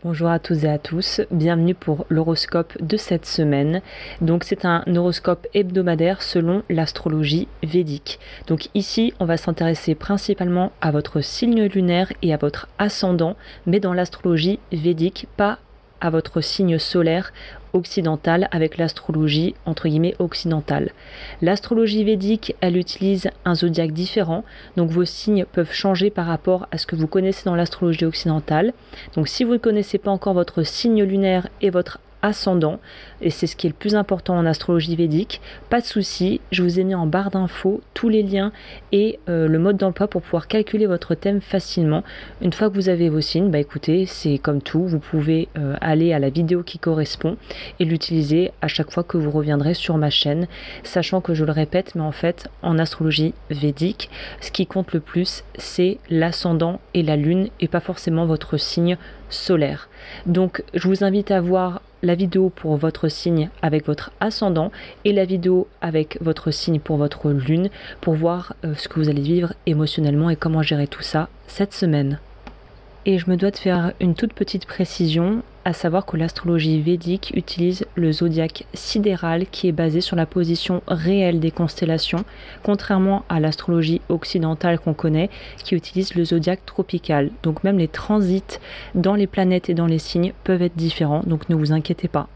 Bonjour à tous et à tous, bienvenue pour l'horoscope de cette semaine. Donc c'est un horoscope hebdomadaire selon l'astrologie védique. Donc ici on va s'intéresser principalement à votre signe lunaire et à votre ascendant, mais dans l'astrologie védique, pas à votre signe solaire occidental avec l'astrologie entre guillemets occidentale. L'astrologie védique, elle utilise un zodiaque différent, donc vos signes peuvent changer par rapport à ce que vous connaissez dans l'astrologie occidentale. Donc si vous ne connaissez pas encore votre signe lunaire et votre ascendant, et c'est ce qui est le plus important en astrologie védique, pas de souci, je vous ai mis en barre d'infos tous les liens et le mode d'emploi pour pouvoir calculer votre thème facilement. Une fois que vous avez vos signes, bah écoutez, c'est comme tout, vous pouvez aller à la vidéo qui correspond et l'utiliser à chaque fois que vous reviendrez sur ma chaîne, sachant que je le répète, mais en fait en astrologie védique, ce qui compte le plus c'est l'ascendant et la lune et pas forcément votre signe solaire. Donc je vous invite à voir la vidéo pour votre signe avec votre ascendant et la vidéo avec votre signe pour votre lune pour voir ce que vous allez vivre émotionnellement et comment gérer tout ça cette semaine. Et je me dois de faire une toute petite précision, à savoir que l'astrologie védique utilise le zodiaque sidéral qui est basé sur la position réelle des constellations, contrairement à l'astrologie occidentale qu'on connaît qui utilise le zodiaque tropical. Donc même les transits dans les planètes et dans les signes peuvent être différents, donc ne vous inquiétez pas.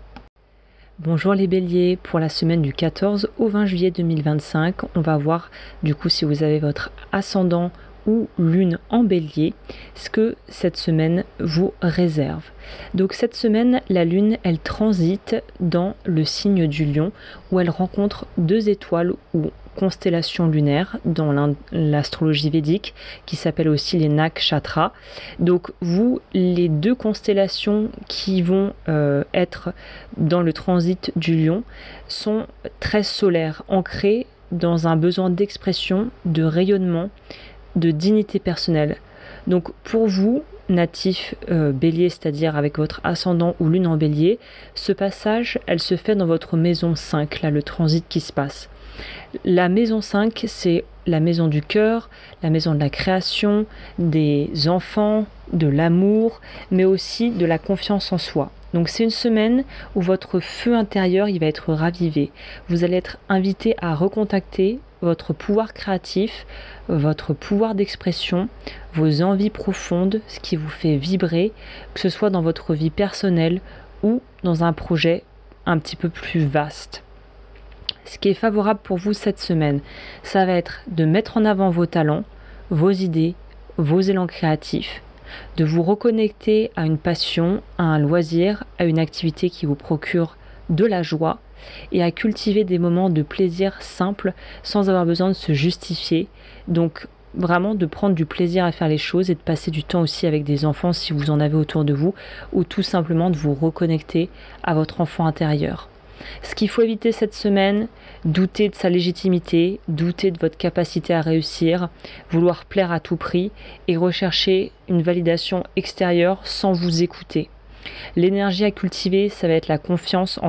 Bonjour les béliers, pour la semaine du 14 au 20 juillet 2025, on va voir du coup si vous avez votre ascendant ou lune en bélier, ce que cette semaine vous réserve. Donc cette semaine, la lune, elle transite dans le signe du lion où elle rencontre deux étoiles ou constellations lunaires dans l'astrologie védique qui s'appelle aussi les nakshatras. Donc vous, les deux constellations qui vont être dans le transit du lion sont très solaires, ancrées dans un besoin d'expression, de rayonnement, de dignité personnelle. Donc pour vous, natif bélier, c'est-à-dire avec votre ascendant ou lune en bélier, ce passage, elle se fait dans votre maison 5, là le transit qui se passe. La maison 5, c'est la maison du cœur, la maison de la création, des enfants, de l'amour, mais aussi de la confiance en soi. Donc c'est une semaine où votre feu intérieur il va être ravivé. Vous allez être invité à recontacter votre pouvoir créatif, votre pouvoir d'expression, vos envies profondes, ce qui vous fait vibrer, que ce soit dans votre vie personnelle ou dans un projet un petit peu plus vaste. Ce qui est favorable pour vous cette semaine, ça va être de mettre en avant vos talents, vos idées, vos élans créatifs, de vous reconnecter à une passion, à un loisir, à une activité qui vous procure de la joie et à cultiver des moments de plaisir simples sans avoir besoin de se justifier. Donc vraiment de prendre du plaisir à faire les choses et de passer du temps aussi avec des enfants si vous en avez autour de vous ou tout simplement de vous reconnecter à votre enfant intérieur. Ce qu'il faut éviter cette semaine, douter de sa légitimité, douter de votre capacité à réussir, vouloir plaire à tout prix et rechercher une validation extérieure sans vous écouter. L'énergie à cultiver, ça va être la confiance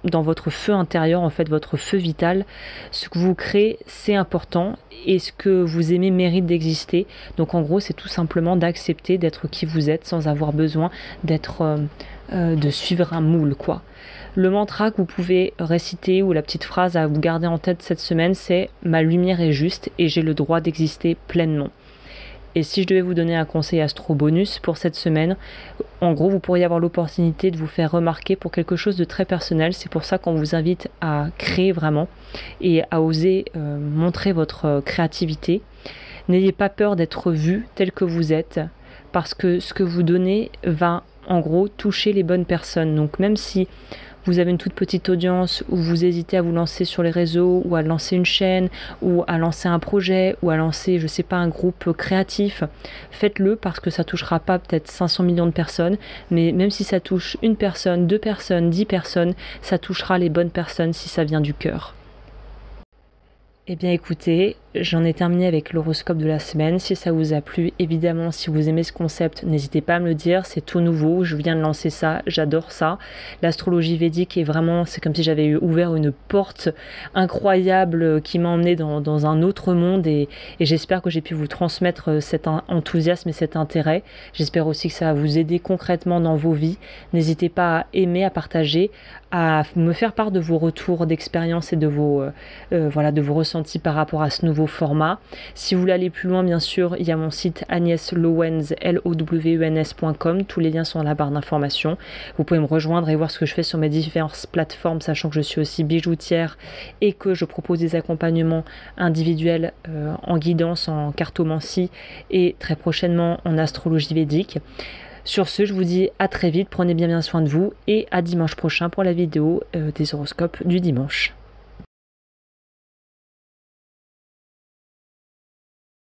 dans votre feu intérieur, en fait votre feu vital. Ce que vous créez, c'est important et ce que vous aimez mérite d'exister. Donc en gros, c'est tout simplement d'accepter d'être qui vous êtes sans avoir besoin de suivre un moule, quoi. Le mantra que vous pouvez réciter ou la petite phrase à vous garder en tête cette semaine, c'est « Ma lumière est juste et j'ai le droit d'exister pleinement ». Et si je devais vous donner un conseil astro bonus pour cette semaine, en gros, vous pourriez avoir l'opportunité de vous faire remarquer pour quelque chose de très personnel. C'est pour ça qu'on vous invite à créer vraiment et à oser montrer votre créativité. N'ayez pas peur d'être vu tel que vous êtes parce que ce que vous donnez va en gros toucher les bonnes personnes. Donc même si vous avez une toute petite audience ou vous hésitez à vous lancer sur les réseaux ou à lancer une chaîne ou à lancer un projet ou à lancer, je sais pas, un groupe créatif, faites-le parce que ça touchera pas peut-être 500 millions de personnes, mais même si ça touche une personne, 2 personnes, 10 personnes, ça touchera les bonnes personnes si ça vient du cœur. Eh bien écoutez, j'en ai terminé avec l'horoscope de la semaine. Si ça vous a plu, évidemment, si vous aimez ce concept, n'hésitez pas à me le dire. C'est tout nouveau, je viens de lancer ça, j'adore ça. L'astrologie védique est vraiment, c'est comme si j'avais ouvert une porte incroyable qui m'a emmené dans un autre monde et j'espère que j'ai pu vous transmettre cet enthousiasme et cet intérêt. J'espère aussi que ça va vous aider concrètement dans vos vies. N'hésitez pas à aimer, à partager, à me faire part de vos retours d'expérience et de vos ressentis par rapport à ce nouveau format. Si vous voulez aller plus loin, bien sûr, il y a mon site agneslowens, lowens.com. Tous les liens sont dans la barre d'information. Vous pouvez me rejoindre et voir ce que je fais sur mes diverses plateformes, sachant que je suis aussi bijoutière et que je propose des accompagnements individuels en guidance, en cartomancie et très prochainement en astrologie védique. Sur ce, je vous dis à très vite, prenez bien soin de vous et à dimanche prochain pour la vidéo des horoscopes du dimanche.